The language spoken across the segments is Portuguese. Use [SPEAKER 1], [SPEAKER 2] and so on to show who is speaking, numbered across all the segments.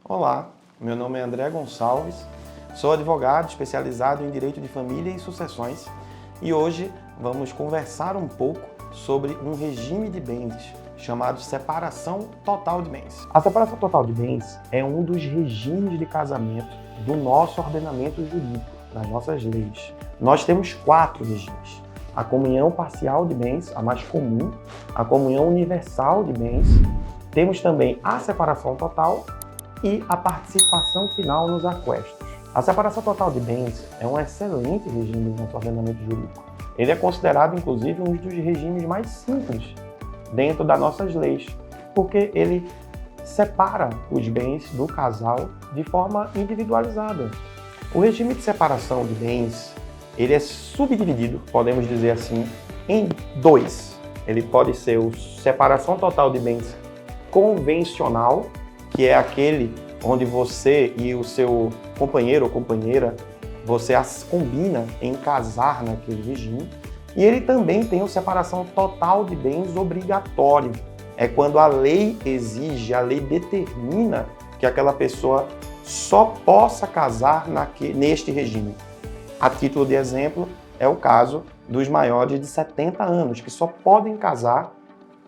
[SPEAKER 1] Olá, meu nome é André Gonçalves, sou advogado especializado em Direito de Família e Sucessões e hoje vamos conversar um pouco sobre um regime de bens chamado separação total de bens. A separação total de bens é um dos regimes de casamento do nosso ordenamento jurídico, das nossas leis. Nós temos 4 regimes. A comunhão parcial de bens, a mais comum, a comunhão universal de bens, temos também a separação total e a participação final nos aquestos. A separação total de bens é um excelente regime do nosso ordenamento jurídico. Ele é considerado, inclusive, um dos regimes mais simples dentro das nossas leis, porque ele separa os bens do casal de forma individualizada. O regime de separação de bens, ele é subdividido, podemos dizer assim, em 2. Ele pode ser a separação total de bens convencional, que é aquele onde você e o seu companheiro ou companheira, você as combina em casar naquele regime. E ele também tem a separação total de bens obrigatório. É quando a lei exige, a lei determina que aquela pessoa só possa casar neste regime. A título de exemplo, é o caso dos maiores de 70 anos, que só podem casar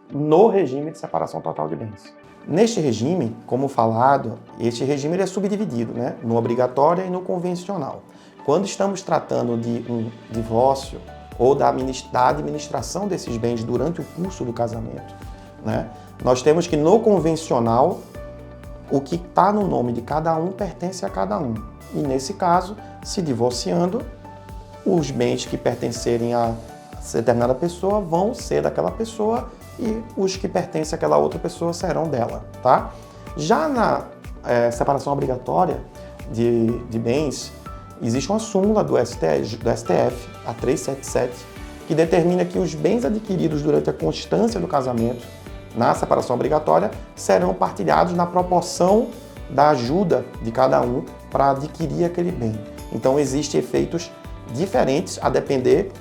[SPEAKER 1] no regime de separação total de bens. Neste regime, como falado, este regime ele é subdividido, no obrigatório e no convencional. Quando estamos tratando de um divórcio ou da administração desses bens durante o curso do casamento, nós temos que no convencional, o que está no nome de cada um pertence a cada um. E nesse caso, se divorciando, os bens que pertencerem a determinada pessoa vão ser daquela pessoa e os que pertencem àquela outra pessoa serão dela, tá? Já na separação obrigatória de bens, existe uma súmula do STF, a 377, que determina que os bens adquiridos durante a constância do casamento, na separação obrigatória, serão partilhados na proporção da ajuda de cada um para adquirir aquele bem. Então, existem efeitos diferentes a depender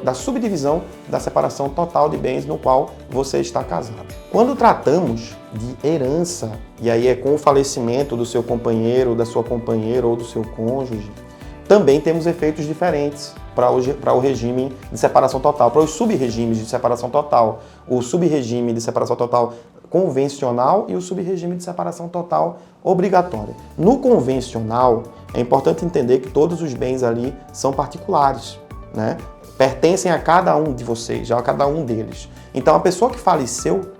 [SPEAKER 1] da subdivisão da separação total de bens no qual você está casado. Quando tratamos de herança, e aí é com o falecimento do seu companheiro, da sua companheira ou do seu cônjuge, também temos efeitos diferentes para o regime de separação total, para os sub-regimes de separação total. O sub-regime de separação total convencional e o sub-regime de separação total obrigatória. No convencional, é importante entender que todos os bens ali são particulares, pertencem a cada um de vocês, a cada um deles. Então, a pessoa que faleceu,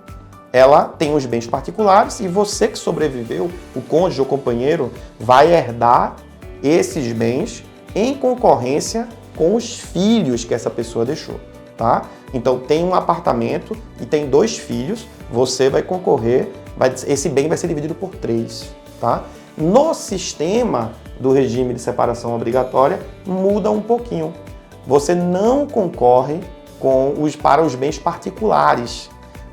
[SPEAKER 1] ela tem os bens particulares e você que sobreviveu, o cônjuge ou companheiro, vai herdar esses bens em concorrência com os filhos que essa pessoa deixou, tá? Então, tem um apartamento e tem 2 filhos, você vai concorrer, esse bem vai ser dividido por 3, tá? No sistema do regime de separação obrigatória, muda um pouquinho. Você não concorre para os bens particulares.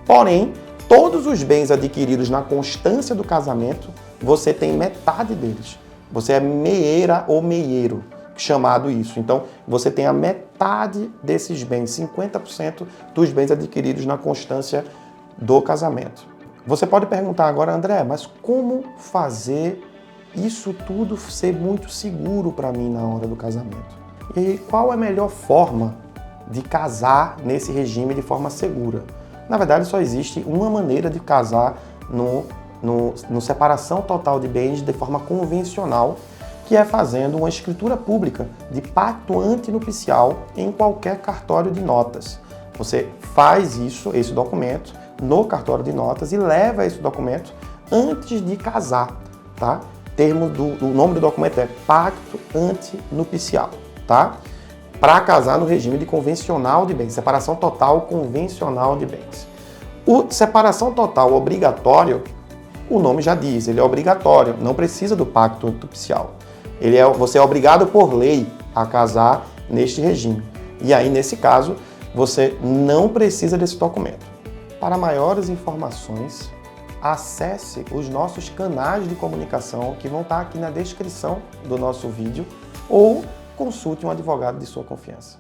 [SPEAKER 1] Porém, todos os bens adquiridos na constância do casamento, você tem metade deles. Você é meieira ou meieiro, chamado isso. Então, você tem a metade desses bens, 50% dos bens adquiridos na constância do casamento. Você pode perguntar agora, André, mas como fazer isso tudo ser muito seguro para mim na hora do casamento? E qual é a melhor forma de casar nesse regime de forma segura? Na verdade, só existe uma maneira de casar no separação total de bens de forma convencional, que é fazendo uma escritura pública de pacto antinupcial em qualquer cartório de notas. Você faz esse documento no cartório de notas e leva esse documento antes de casar, tá? O nome do documento é pacto antinupcial, tá? Para casar no regime de convencional de bens, separação total convencional de bens. O separação total obrigatório, o nome já diz, ele é obrigatório, não precisa do pacto antinupcial. Você é obrigado por lei a casar neste regime. E aí, nesse caso, você não precisa desse documento. Para maiores informações, acesse os nossos canais de comunicação que vão estar aqui na descrição do nosso vídeo ou consulte um advogado de sua confiança.